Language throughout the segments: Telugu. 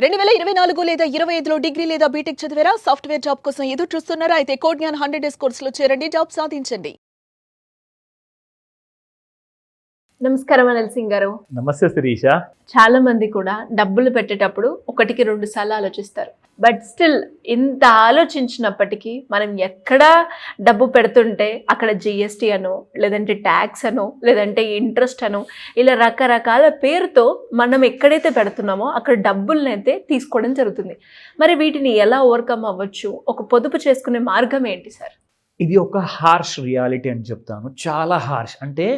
2024 లేదా 25లో డిగ్రీ లేదా బీటెక్ చదివారా? సాఫ్ట్‌వేర్ జాబ్ కోసం ఎదురు చూస్తున్నారా? అయితే కోడ్ జ్ఞాన్ 100 డేస్ కోర్సులో చేరండి, జాబ్ సాధించండి. నమస్కారం అనిల్ సింగ్ గారు. నమస్తే శిరీష. చాలా మంది కూడా డబ్బులు పెట్టేటప్పుడు ఒకటికి రెండు సార్లు ఆలోచిస్తారు. బట్ స్టిల్ ఇంత ఆలోచించినప్పటికీ మనం ఎక్కడ డబ్బు పెడుతుంటే అక్కడ జిఎస్టీ అనో, లేదంటే ట్యాక్స్ అనో, లేదంటే ఇంట్రెస్ట్ అనో, ఇలా రకరకాల పేరుతో మనం ఎక్కడైతే పెడుతున్నామో అక్కడ డబ్బుల్ని అయితే తీసుకోవడం జరుగుతుంది. మరి వీటిని ఎలా ఓవర్కమ్ అవ్వచ్చు? ఒక పొదుపు చేసుకునే మార్గం ఏంటి సార్? ఇది ఒక హార్ష్ రియాలిటీ అని చెప్తాను. చాలా హార్ష్. అంటే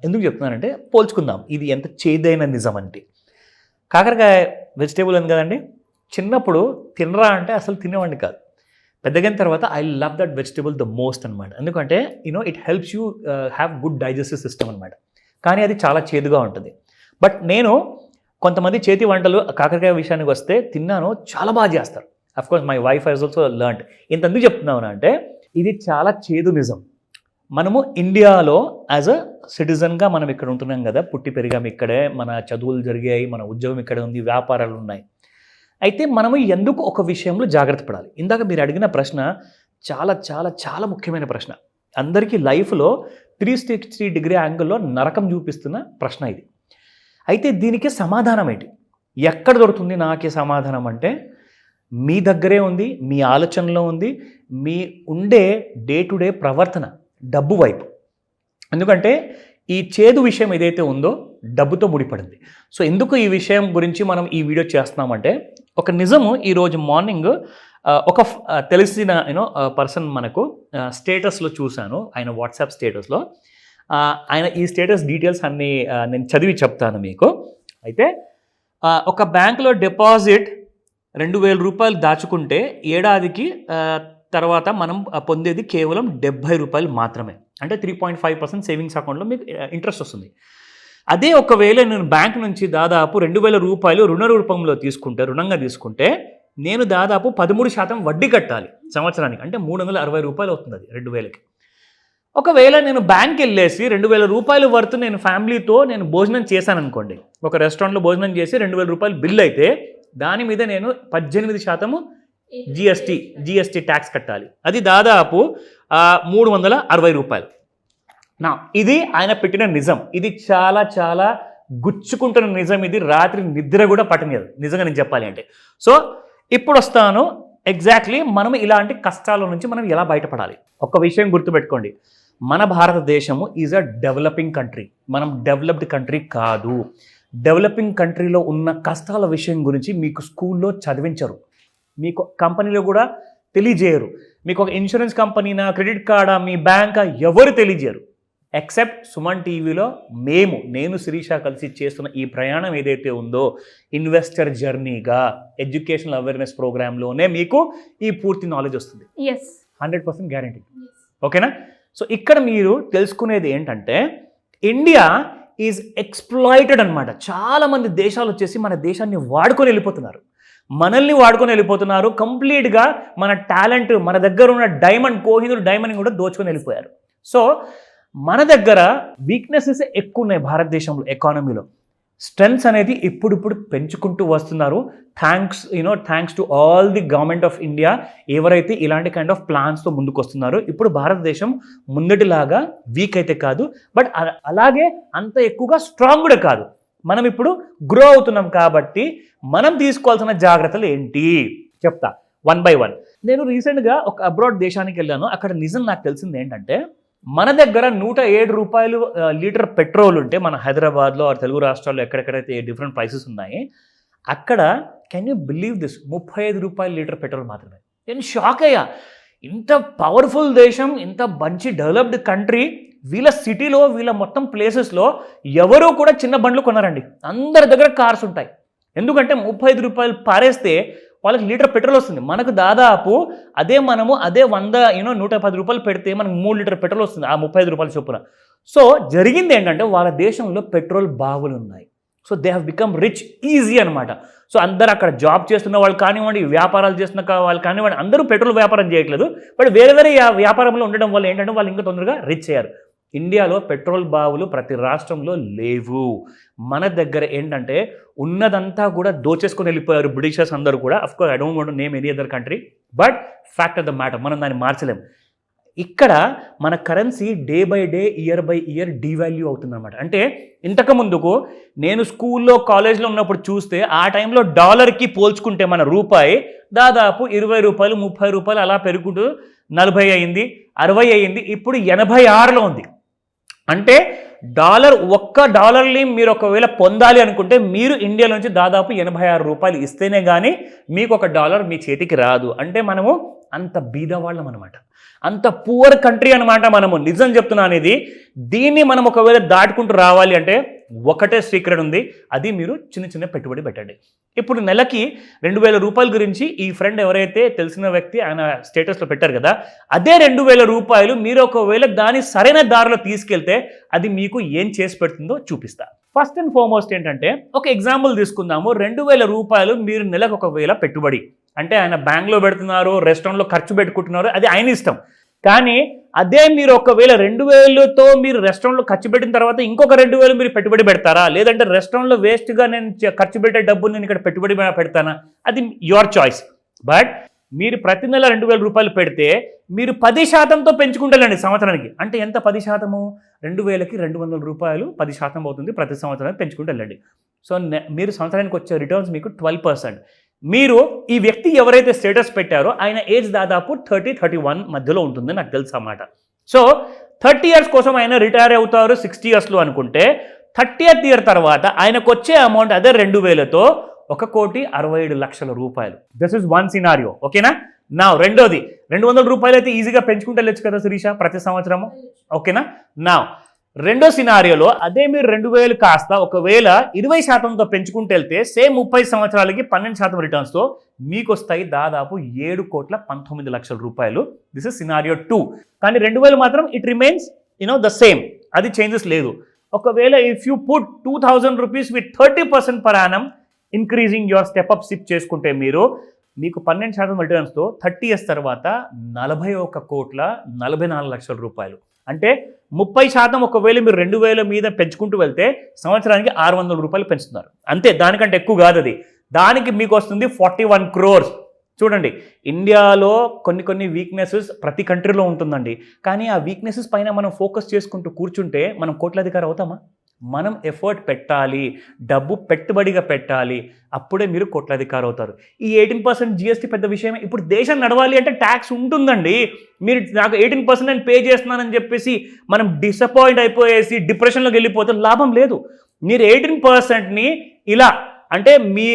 ఎందుకు చెప్తున్నానంటే పోల్చుకుందాం ఇది ఎంత చేదైన నిజం అంటే. కాకరకాయ వెజిటేబుల్ అని కదండి, చిన్నప్పుడు తినరా అంటే అసలు తినేవాడిని కాదు. పెద్దగైన తర్వాత I love that vegetable the most అనమాట. ఎందుకంటే it helps you have good digestive system అనమాట. కానీ అది చాలా చేదుగా ఉంటుంది. బట్ నేను కొంతమంది చేతి వంటలు కాకరకాయ విషయానికి వస్తే తిన్నాను, చాలా బాగా చేస్తారు. Of course my wife has also learned. ఇంతెందుకు చెప్తున్నాను అంటే ఇది చాలా చేదు నిజం. మనము ఇండియాలో యాజ్ అ సిటిజన్గా మనం ఇక్కడ ఉంటున్నాం కదా, పుట్టి పెరిగాం ఇక్కడే, మన చదువులు జరిగాయి, మన ఉద్యోగం ఇక్కడే ఉంది, వ్యాపారాలు ఉన్నాయి. అయితే మనము ఎందుకు ఒక విషయంలో జాగ్రత్త పడాలి? ఇందాక మీరు అడిగిన ప్రశ్న చాలా చాలా చాలా ముఖ్యమైన ప్రశ్న. అందరికీ లైఫ్లో 360 డిగ్రీ యాంగిల్లో నరకం చూపిస్తున్న ప్రశ్న ఇది. అయితే దీనికి సమాధానం ఏంటి? ఎక్కడ దొరుకుతుంది నాకు సమాధానం అంటే మీ దగ్గరే ఉంది, మీ ఆలోచనలో ఉంది, మీ ఉండే డే టు డే ప్రవర్తన డబ్బు వైపు. ఎందుకంటే ఈ చేదు విషయం ఏదైతే ఉందో డబ్బుతో ముడిపడింది. సో ఎందుకు ఈ విషయం గురించి మనం ఈ వీడియో చేస్తున్నామంటే ఒక నిజము ఈరోజు మార్నింగ్ ఒక తెలిసిన పర్సన్ మనకు స్టేటస్లో చూశాను, ఆయన వాట్సాప్ స్టేటస్లో. ఆయన ఈ స్టేటస్ డీటెయిల్స్ అన్నీ నేను చదివి చెప్తాను మీకు. అయితే ఒక బ్యాంకులో డిపాజిట్ 2,000 రూపాయలు దాచుకుంటే ఏడాదికి తర్వాత మనం పొందేది కేవలం 70 రూపాయలు మాత్రమే. అంటే 3.5% సేవింగ్స్ అకౌంట్లో మీకు ఇంట్రెస్ట్ వస్తుంది. అదే ఒకవేళ నేను బ్యాంక్ నుంచి దాదాపు 2,000 రూపాయలు రుణంగా తీసుకుంటే నేను దాదాపు 13% వడ్డీ కట్టాలి సంవత్సరానికి. అంటే 360 రూపాయలు అవుతుంది అది 2,000కి. ఒకవేళ నేను బ్యాంక్కి వెళ్ళేసి 2,000 రూపాయలు వర్త్ నేను ఫ్యామిలీతో నేను భోజనం చేశాను అనుకోండి, ఒక రెస్టారెంట్లో భోజనం చేసి 2,000 రూపాయలు బిల్ అయితే దాని మీద నేను 18% జిఎస్టీ ట్యాక్స్ కట్టాలి. అది దాదాపు 360 రూపాయలు. నా ఇది ఆయన పెట్టిన నిజం. ఇది చాలా చాలా గుచ్చుకుంటున్న నిజం. ఇది రాత్రి నిద్ర కూడా పట్టనియదు నిజంగా నేను చెప్పాలి అంటే. సో ఇప్పుడు వస్తాను ఎగ్జాక్ట్లీ మనం ఇలాంటి కష్టాల నుంచి మనం ఎలా బయటపడాలి. ఒక విషయం గుర్తుపెట్టుకోండి, మన భారతదేశము ఈజ్ అ డెవలపింగ్ కంట్రీ. మనం డెవలప్డ్ కంట్రీ కాదు. డెవలపింగ్ కంట్రీలో ఉన్న కష్టాల విషయం గురించి మీకు స్కూల్లో చదివించరు, మీకు కంపెనీలో కూడా తెలియజేయరు. మీకు ఒక ఇన్సూరెన్స్ కంపెనీనా, క్రెడిట్ కార్డా, మీ బ్యాంకా ఎవరు తెలియజేయరు. ఎక్సెప్ట్ సుమన్ టీవీలో నేను శిరీష కలిసి చేస్తున్న ఈ ప్రయాణం ఏదైతే ఉందో ఇన్వెస్టర్ జర్నీగా ఎడ్యుకేషనల్ అవేర్నెస్ ప్రోగ్రాంలోనే మీకు ఈ పూర్తి నాలెడ్జ్ వస్తుంది. 100% గ్యారంటీ. ఓకేనా? సో ఇక్కడ మీరు తెలుసుకునేది ఏంటంటే ఇండియా ఈజ్ ఎక్స్ప్లాయిటెడ్ అనమాట. చాలామంది దేశాలు వచ్చేసి మన దేశాన్ని వాడుకొని వెళ్ళిపోతున్నారు, మనల్ని వాడుకొని వెళ్ళిపోతున్నారు. కంప్లీట్గా మన టాలెంట్, మన దగ్గర ఉన్న డైమండ్, కోహినూర్ డైమండ్ కూడా దోచుకొని వెళ్ళిపోయారు. సో మన దగ్గర వీక్నెసెస్ ఎక్కువ ఉన్నాయి భారతదేశంలో. ఎకానమీలో స్ట్రెంగ్స్ అనేది ఇప్పుడిప్పుడు పెంచుకుంటూ వస్తున్నారు. Thanks to all the government of India ఎవరైతే ఇలాంటి కైండ్ ఆఫ్ ప్లాన్స్తో ముందుకు వస్తున్నారో. ఇప్పుడు భారతదేశం ముందటిలాగా వీక్ అయితే కాదు, బట్ అలాగే అంత ఎక్కువగా స్ట్రాంగ్ కూడా కాదు. మనం ఇప్పుడు గ్రో అవుతున్నాం. కాబట్టి మనం తీసుకోవాల్సిన జాగ్రత్తలు ఏంటి చెప్తా 1 by 1. నేను రీసెంట్గా ఒక అబ్రాడ్ దేశానికి వెళ్ళాను. అక్కడ నిజం నాకు తెలిసింది ఏంటంటే మన దగ్గర 107 రూపాయలు లీటర్ పెట్రోల్ ఉంటే మన హైదరాబాద్లో తెలుగు రాష్ట్రాల్లో ఎక్కడెక్కడైతే డిఫరెంట్ ప్రైసెస్ ఉన్నాయి అక్కడ కెన్ యూ బిలీవ్ దిస్ 35 రూపాయల లీటర్ పెట్రోల్ మాత్రమే. నేను షాక్ అయ్యా. ఇంత పవర్ఫుల్ దేశం, ఇంత మంచి డెవలప్డ్ కంట్రీ, వీళ్ళ సిటీలో వీళ్ళ మొత్తం ప్లేసెస్లో ఎవరూ కూడా చిన్న బండ్లు కొన్నారండి. అందరి దగ్గర కార్స్ ఉంటాయి. ఎందుకంటే 35 రూపాయలు పారేస్తే వాళ్ళకి లీటర్ పెట్రోల్ వస్తుంది. మనకు దాదాపు అదే 110 రూపాయలు పెడితే మనకు 3 లీటర్ పెట్రోల్ వస్తుంది ఆ 35 రూపాయల చొప్పున. సో జరిగింది ఏంటంటే వాళ్ళ దేశంలో పెట్రోల్ బావులు ఉన్నాయి. So they have become rich easy అనమాట. సో అందరు అక్కడ జాబ్ చేస్తున్న వాళ్ళు కానివ్వండి, వ్యాపారాలు చేస్తున్న వాళ్ళు కానివ్వండి, అందరూ పెట్రోల్ వ్యాపారం చేయట్లేదు. బట్ వేరే వేరే వ్యాపారంలో ఉండడం వల్ల ఏంటంటే వాళ్ళు ఇంకా తొందరగా రిచ్ అయ్యారు. ఇండియాలో పెట్రోల్ బావులు ప్రతి రాష్ట్రంలో లేవు. మన దగ్గర ఏంటంటే ఉన్నదంతా కూడా దోచేసుకొని వెళ్ళిపోయారు బ్రిటిషర్స్ అందరూ కూడా. Of course I don't want to name any other country, but fact of the matter మనం దాన్ని మార్చలేం. ఇక్కడ మన currency day by day, year by year devalue అవుతుందన్నమాట. అంటే ఇంతకు ముందుకు నేను స్కూల్లో కాలేజ్లో ఉన్నప్పుడు చూస్తే ఆ టైంలో డాలర్కి పోల్చుకుంటే మన రూపాయి దాదాపు 20 రూపాయలు 30 రూపాయలు అలా పెరుగుతూ 40 అయింది, 60 అయింది, ఇప్పుడు 86లో ఉంది. అంటే ఒక్క డాలర్ని మీరు ఒకవేళ పొందాలి అనుకుంటే మీరు ఇండియా నుంచి దాదాపు 86 రూపాయలు ఇస్తేనే కానీ మీకు ఒక డాలర్ మీ చేతికి రాదు. అంటే మనము అంత బీదవాళ్ళం అనమాట, అంత పూర్ కంట్రీ అనమాట మనము. నిజం చెప్తున్నాను ఇది. దీన్ని మనం ఒకవేళ దాటుకుంటూ రావాలి అంటే ఒకటే సీక్రెట్ ఉంది, అది మీరు చిన్న చిన్న పెట్టుబడి పెట్టండి. ఇప్పుడు నెలకి 2000 రూపాయల గురించి ఈ ఫ్రెండ్ ఎవరైతే తెలిసిన వ్యక్తి ఆయన స్టేటస్లో పెట్టారు కదా, అదే 2000 రూపాయలు మీరు ఒకవేళ దాని సరైన దారిలో తీసుకెళ్తే అది మీకు ఏం చేసి పెడుతుందో చూపిస్తా. ఫస్ట్ అండ్ ఫార్మోస్ట్ ఏంటంటే ఒక ఎగ్జాంపుల్ తీసుకుందాము. 2000 రూపాయలు మీరు నెలకు ఒకవేళ పెట్టుబడి అంటే ఆయన బ్యాంక్లో పెడుతున్నారు, రెస్టారెంట్లో ఖర్చు పెట్టుకుంటున్నారు, అది ఆయన ఇష్టం. కానీ అదే మీరు ఒకవేళ 2000తో మీరు రెస్టారెంట్లో ఖర్చు పెట్టిన తర్వాత ఇంకొక 2000 మీరు పెట్టుబడి పెడతారా, లేదంటే రెస్టారెంట్లో వేస్ట్గా నేను ఖర్చు పెట్టే డబ్బుని నేను ఇక్కడ పెట్టుబడి పెడతానా, అది యువర్ చాయిస్. బట్ మీరు ప్రతి నెల 2000 రూపాయలు పెడితే మీరు 10%తో పెంచుకుంటారండి సంవత్సరానికి. అంటే ఎంత 10%? 2000కి 200 రూపాయలు 10% అవుతుంది, ప్రతి సంవత్సరానికి పెంచుకుంటూ వెళ్ళండి. సో మీరు సంవత్సరానికి వచ్చే రిటర్న్స్ మీకు 12%. మీరు ఈ వ్యక్తి ఎవరైతే స్టేటస్ పెట్టారో ఆయన ఏజ్ దాదాపు 30-31 మధ్యలో ఉంటుంది నాకు తెలుసు అన్నమాట. సో 30 ఇయర్స్ కోసం ఆయన రిటైర్ అవుతారు 60 ఇయర్స్లో అనుకుంటే 30th ఇయర్ తర్వాత ఆయనకు వచ్చే అమౌంట్ అదే 2000తో 1,67,00,000 రూపాయలు. This is one scenario. ఓకేనా? నా రెండోది 200 రూపాయలు అయితే ఈజీగా పెంచుకుంటే వెళ్ళచ్చు కదా శిరీష ప్రతి సంవత్సరము. ఓకేనా? నా రెండో సినారియోలో అదే మీరు 2000 కాస్త ఒకవేళ 20%తో పెంచుకుంటూ వెళ్తే సేమ్ 30 సంవత్సరాలకి 12% రిటర్న్స్తో మీకు వస్తాయి దాదాపు 7,19,00,000 రూపాయలు. This is scenario 2. కానీ 2000 మాత్రం ఇట్ రిమైన్స్ ద సేమ్, అది చేంజెస్ లేదు. ఒకవేళ if you put 2,000 rupees with 30% per annum increasing your step up SIP చేసుకుంటే మీకు 12% రిటర్న్స్తో 30 ఇయర్స్ తర్వాత 41,44,00,000 రూపాయలు. అంటే 30% ఒకవేళ మీరు 2000 మీద పెంచుకుంటూ వెళ్తే సంవత్సరానికి 600 రూపాయలు పెంచుతున్నారు. అంతే, దానికంటే ఎక్కువ కాదు అది. దానికి మీకు వస్తుంది 41 crores. చూడండి, ఇండియాలో కొన్ని వీక్నెసెస్ ప్రతి కంట్రీలో ఉంటుందండి. కానీ ఆ వీక్నెసెస్ పైన మనం ఫోకస్ చేసుకుంటూ కూర్చుంటే మనం కోట్లాధికారి అవుతామా? మనం ఎఫర్ట్ పెట్టాలి, డబ్బు పెట్టుబడిగా పెట్టాలి, అప్పుడే మీరు కోట్లాధికారి అవుతారు. ఈ 18% జిఎస్టీ పెద్ద విషయమే. ఇప్పుడు దేశం నడవాలి అంటే ట్యాక్స్ ఉంటుందండి. మీరు నాకు 18% నేను పే చేస్తున్నానని చెప్పేసి మనం డిసప్పాయింట్ అయిపోయేసి డిప్రెషన్లోకి వెళ్ళిపోతే లాభం లేదు. మీరు 18%ని ఇలా అంటే మీ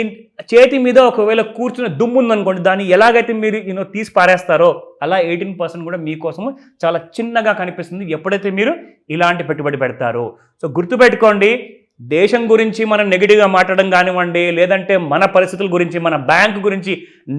చేతి మీద ఒకవేళ కూర్చున్న దుమ్ము ఉందనుకోండి, దాన్ని ఎలాగైతే మీరు తీసి పారేస్తారో అలా 18% కూడా మీకోసం చాలా చిన్నగా కనిపిస్తుంది ఎప్పుడైతే మీరు ఇలాంటి పెట్టుబడి పెడతారో. సో గుర్తుపెట్టుకోండి, దేశం గురించి మనం నెగిటివ్గా మాట్లాడడం కానివ్వండి, లేదంటే మన పరిస్థితుల గురించి మన బ్యాంక్ గురించి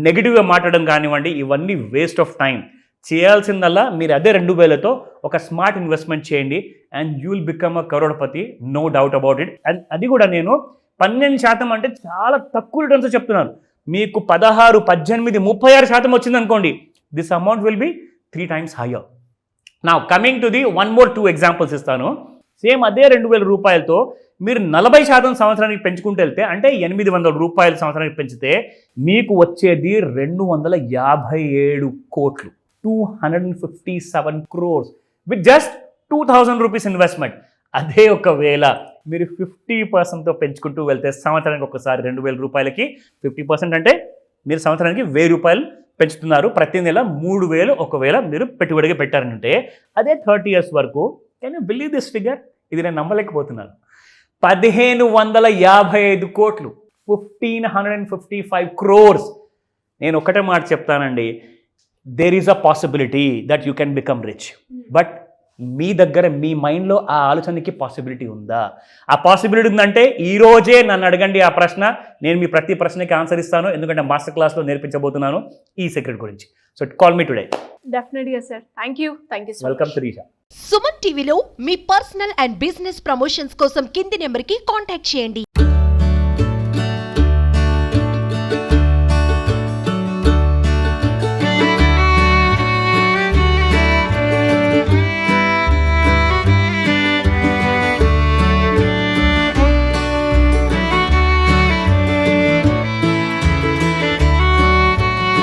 నెగిటివ్గా మాట్లాడడం కానివ్వండి, ఇవన్నీ వేస్ట్ ఆఫ్ టైం. చేయాల్సిందల్లా మీరు అదే 2000తో ఒక స్మార్ట్ ఇన్వెస్ట్మెంట్ చేయండి and you will become a crorepati, no doubt about it. And అది కూడా నేను 12% అంటే చాలా తక్కువ రిటర్న్స్ చెప్తున్నాను. మీకు 16, 18, 36% వచ్చింది అనుకోండి, this amount will be 3 times higher. నా కమింగ్ టు ది 2 ఎగ్జాంపుల్స్ ఇస్తాను. సేమ్ అదే 2000 రూపాయలతో మీరు 40% సంవత్సరానికి పెంచుకుంటూ వెళ్తే అంటే 800 రూపాయలు సంవత్సరానికి పెంచితే మీకు వచ్చేది 257 కోట్లు, 257 crores with just 2000 rupees investment. అదే ఒకవేళ మీరు 50%తో పెంచుకుంటూ వెళ్తే సంవత్సరానికి ఒకసారి 2000 రూపాయలకి 50% అంటే మీరు సంవత్సరానికి 1000 రూపాయలు పెంచుతున్నారు. ప్రతి నెల 3000 ఒకవేళ మీరు పెట్టుబడిగా పెట్టారంటే అదే 30 ఇయర్స్ వరకు. Can you believe this figure? ఇది నేను నమ్మలేకపోతున్నాను. 1555 కోట్లు, 1555 crores. నేను ఒకటే మాట చెప్తానండి, there is a possibility that you can become rich. But మీ దగ్గర మీ మైండ్లో ఆ ఆలోచనకి పాసిబిలిటీ ఉందా? ఆ పాసిబిలిటీ ఉందంటే ఈరోజే నన్ను అడగండి ఆ ప్రశ్న. నేను మీ ప్రతి ప్రశ్నకి ఆన్సర్ ఇస్తాను, ఎందుకంటే మాస్టర్ క్లాస్లో నేర్పించబోతున్నాను ఈ సీక్రెట్ గురించి. So call me today. డెఫినెట్గా sir. Thank you so welcome Shirisha. Suman టీవీలో మీ పర్సనల్ అండ్ బిజినెస్ ప్రమోషన్స్ కోసం కింది నెంబర్కి కాంటాక్ట్ చేయండి.